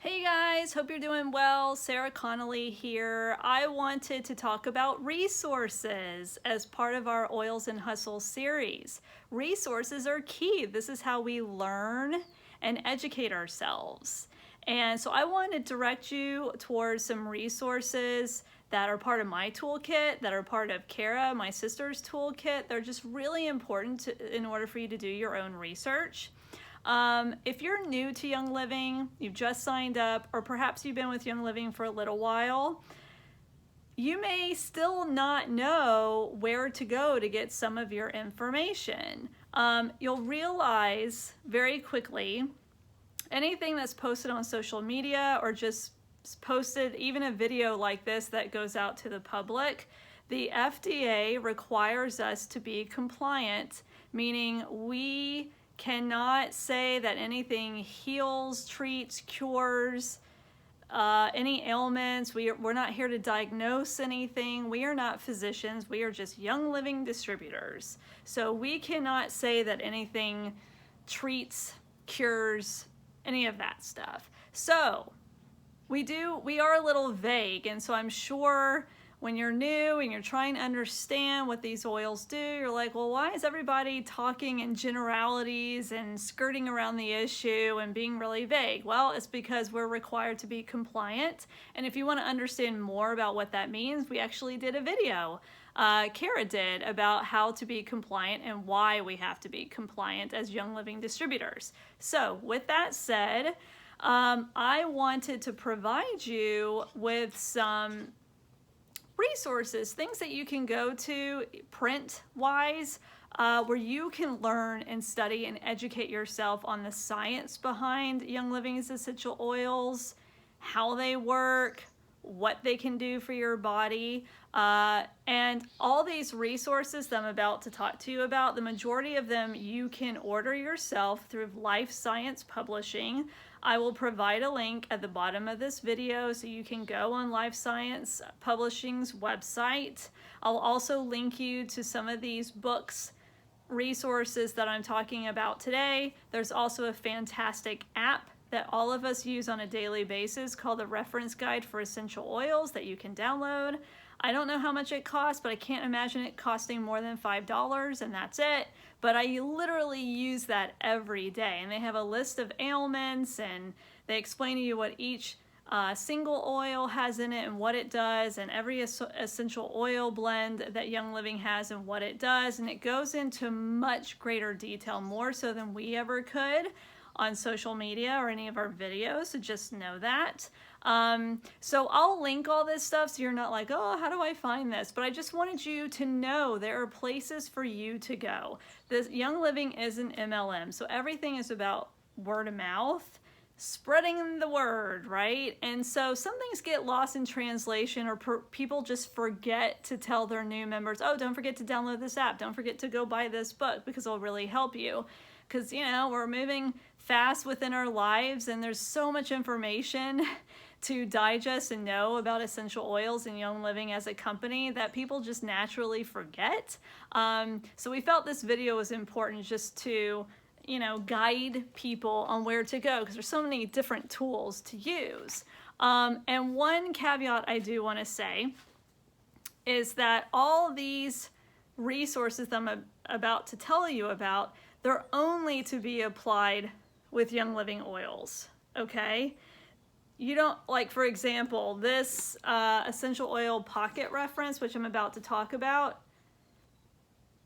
Hey guys, hope you're doing well. Sarah Connolly here. I wanted to talk about resources as part of our Oils and Hustle series. Resources are key. This is how we learn and educate ourselves. And so I want to direct you towards some resources that are part of my toolkit, that are part of Kara, my sister's toolkit. They're just really important in order for you to do your own research. If you're new to Young Living, you've just signed up, or perhaps you've been with Young Living for a little while, you may still not know where to go to get some of your information. You'll realize very quickly anything that's posted on social media or just posted, even a video like this that goes out to the public, the FDA requires us to be compliant, meaning we cannot say that anything heals, treats, cures any ailments. We're not here to diagnose anything. We are not physicians. We are just Young Living distributors. So we cannot say that anything treats, cures, any of that stuff. So we are a little vague, and so I'm sure when you're new and you're trying to understand what these oils do, you're like, well, why is everybody talking in generalities and skirting around the issue and being really vague? Well, it's because we're required to be compliant. And if you want to understand more about what that means, we actually did a video, Kara did, about how to be compliant and why we have to be compliant as Young Living distributors. So with that said, I wanted to provide you with some resources, things that you can go to print-wise, where you can learn and study and educate yourself on the science behind Young Living's essential oils, how they work, what they can do for your body, and all these resources that I'm about to talk to you about, the majority of them you can order yourself through Life Science Publishing. I will provide a link at the bottom of this video so you can go on Life Science Publishing's website. I'll also link you to some of these books, resources that I'm talking about today. There's also a fantastic app that all of us use on a daily basis called the Reference Guide for Essential Oils that you can download. I don't know how much it costs, but I can't imagine it costing more than $5, and that's it. But I literally use that every day, and they have a list of ailments, and they explain to you what each single oil has in it and what it does, and every essential oil blend that Young Living has and what it does, and it goes into much greater detail, more so than we ever could on social media or any of our videos, so just know that. So I'll link all this stuff so you're not like, oh, how do I find this? But I just wanted you to know there are places for you to go. This Young Living is an MLM, so everything is about word of mouth, spreading the word, right? And so some things get lost in translation, or people just forget to tell their new members, oh, don't forget to download this app, don't forget to go buy this book, because it'll really help you. Because, you know, we're moving fast within our lives, and there's so much information to digest and know about essential oils and Young Living as a company that people just naturally forget. So we felt this video was important just to, you know, guide people on where to go, because there's so many different tools to use. And one caveat I do want to say is that all these resources that I'm about to tell you about, they're only to be applied with Young Living oils, okay? You don't, like, for example, this essential oil pocket reference, which I'm about to talk about,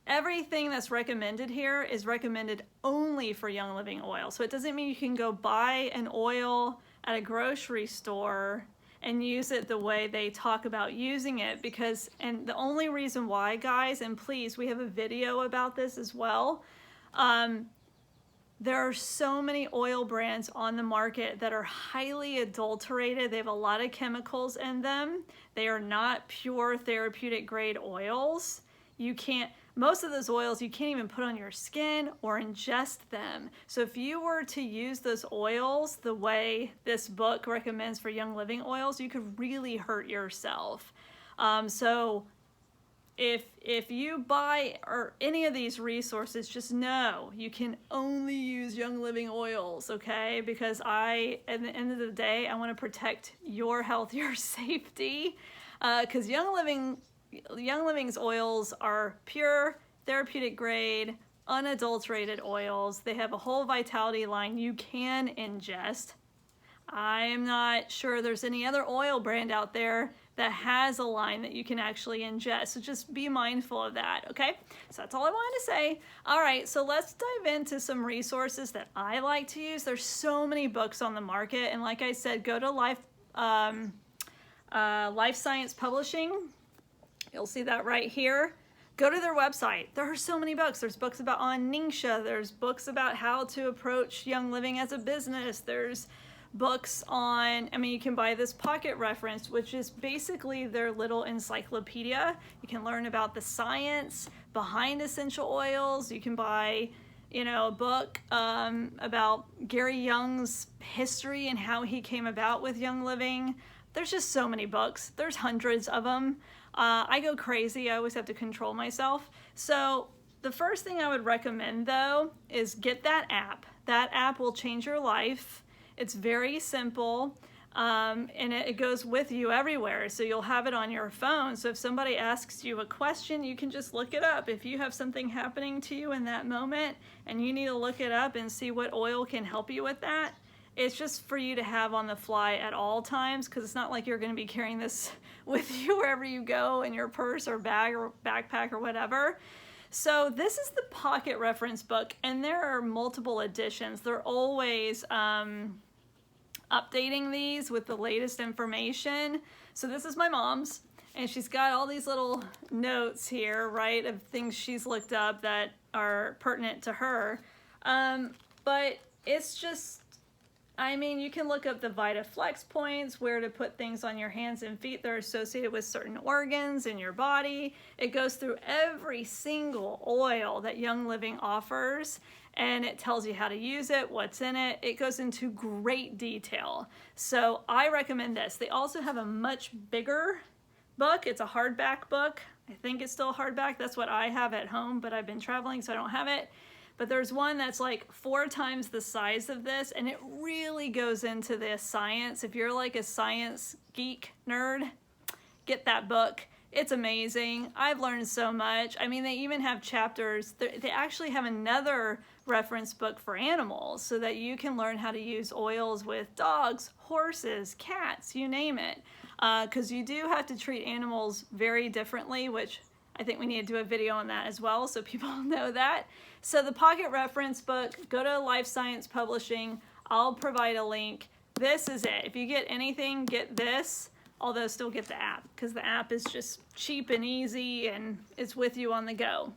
everything that's recommended here is recommended only for Young Living oil. So it doesn't mean you can go buy an oil at a grocery store and use it the way they talk about using it, because, and the only reason why, guys, and please, we have a video about this as well, there are so many oil brands on the market that are highly adulterated. They have a lot of chemicals in them. They are not pure therapeutic grade oils. You can't, most of those oils you can't even put on your skin or ingest them. So if you were to use those oils the way this book recommends for Young Living oils, you could really hurt yourself. So if you buy or any of these resources, just know you can only use Young Living oils, okay? Because at the end of the day, I want to protect your health, your safety, because Young Living's oils are pure, therapeutic grade, unadulterated oils. They have a whole vitality line you can ingest. I'm not sure there's any other oil brand out there that has a line that you can actually ingest. So just be mindful of that, okay? So that's all I wanted to say. All right, so let's dive into some resources that I like to use. There's so many books on the market. And like I said, go to Life Science Publishing. You'll see that right here. Go to their website. There are so many books. There's books on Ningxia. There's books about how to approach Young Living as a business. There's books on, you can buy this pocket reference, which is basically their little encyclopedia. You can learn about the science behind essential oils. You can buy, a book about Gary Young's history and how he came about with Young Living. There's just so many books. There's hundreds of them. I go crazy. I always have to control myself. So the first thing I would recommend, though, is get that app. That app will change your life. It's very simple, and it goes with you everywhere. So you'll have it on your phone. So if somebody asks you a question, you can just look it up. If you have something happening to you in that moment and you need to look it up and see what oil can help you with that, it's just for you to have on the fly at all times, because it's not like you're going to be carrying this with you wherever you go in your purse or bag or backpack or whatever. So this is the pocket reference book, and there are multiple editions. They're always updating these with the latest information. So this is my mom's, and she's got all these little notes here, right, of things she's looked up that are pertinent to her. But it's just, you can look up the VitaFlex points, where to put things on your hands and feet that are associated with certain organs in your body. It goes through every single oil that Young Living offers, and it tells you how to use it, what's in it. It goes into great detail. So I recommend this. They also have a much bigger book. It's a hardback book. I think it's still hardback. That's what I have at home, but I've been traveling, so I don't have it. But there's one that's like 4 times the size of this, and it really goes into the science. If you're like a science geek nerd, get that book. It's amazing. I've learned so much. They even have chapters. They actually have another reference book for animals so that you can learn how to use oils with dogs, horses, cats, you name it. Because you do have to treat animals very differently, which I think we need to do a video on that as well so people know that. So the pocket reference book, go to Life Science Publishing. I'll provide a link. This is it. If you get anything, get this, although still get the app, because the app is just cheap and easy and it's with you on the go.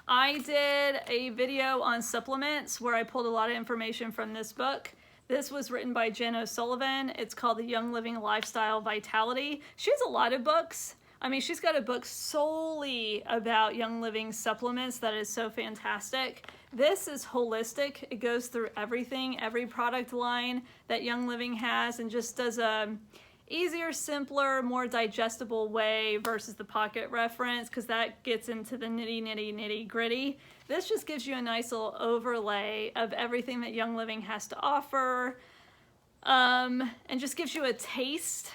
I did a video on supplements where I pulled a lot of information from this book. This was written by Jen O'Sullivan. It's called The Young Living Lifestyle Vitality. She has a lot of books. She's got a book solely about Young Living supplements that is so fantastic. This is holistic. It goes through everything, every product line that Young Living has, and just does a easier, simpler, more digestible way versus the pocket reference, because that gets into the nitty gritty. This just gives you a nice little overlay of everything that Young Living has to offer, and just gives you a taste.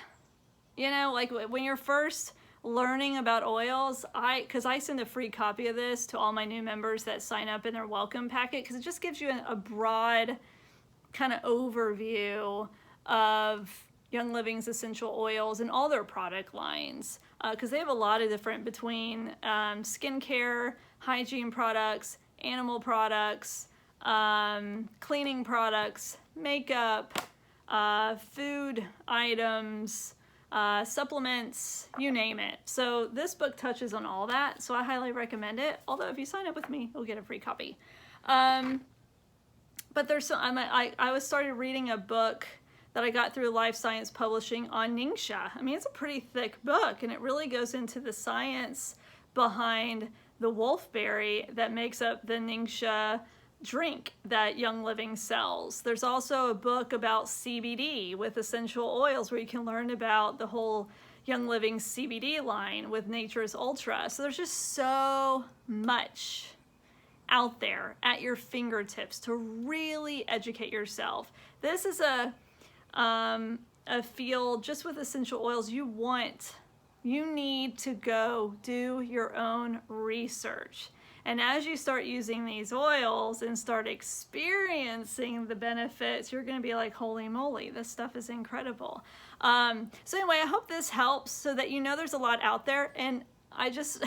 Like when you're first learning about oils, because I send a free copy of this to all my new members that sign up in their welcome packet, because it just gives you a broad kind of overview of Young Living's essential oils and all their product lines, because they have a lot of different between skincare, hygiene products, animal products, cleaning products, makeup, food items, supplements, you name it. So this book touches on all that, so I highly recommend it. Although if you sign up with me, you'll get a free copy. But there's some, I was started reading a book that I got through Life Science Publishing on Ningxia. It's a pretty thick book, and it really goes into the science behind the wolfberry that makes up the Ningxia drink that Young Living sells. There's also a book about CBD with essential oils where you can learn about the whole Young Living CBD line with Nature's Ultra. So there's just so much out there at your fingertips to really educate yourself. This is a field just with essential oils. You need to go do your own research. And as you start using these oils and start experiencing the benefits, you're going to be like, holy moly, this stuff is incredible. So anyway, I hope this helps so that you know there's a lot out there. And I just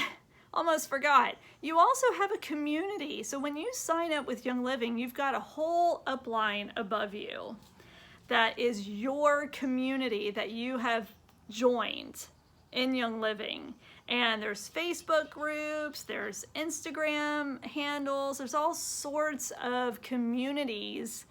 almost forgot. You also have a community. So when you sign up with Young Living, you've got a whole upline above you that is your community that you have joined in Young Living. And there's Facebook groups, there's Instagram handles, there's all sorts of communities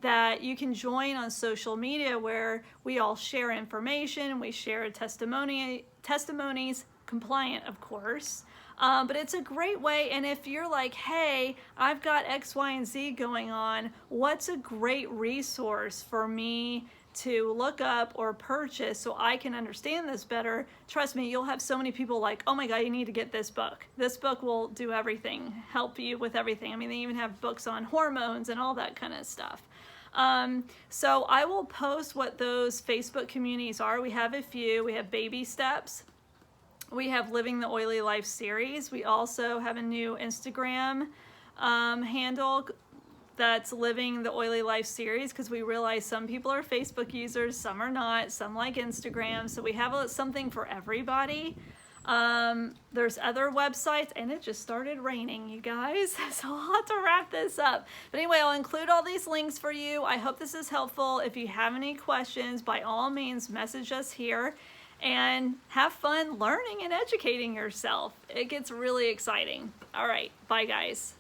that you can join on social media where we all share information, we share testimonies, compliant of course. But it's a great way, and if you're like, hey, I've got X, Y, and Z going on, what's a great resource for me to look up or purchase so I can understand this better? Trust me, you'll have so many people like, oh my God, you need to get this book. This book will do everything, help you with everything. I mean, they even have books on hormones and all that kind of stuff. So I will post what those Facebook communities are. We have a few. We have Baby Steps. We have Living the Oily Life series. We also have a new Instagram handle that's Living the Oily Life series, because we realize some people are Facebook users, some are not, some like Instagram. So we have something for everybody. There's other websites, and it just started raining, you guys. So I'll have to wrap this up. But anyway, I'll include all these links for you. I hope this is helpful. If you have any questions, by all means, message us here. And have fun learning and educating yourself. It gets really exciting. All right, bye guys.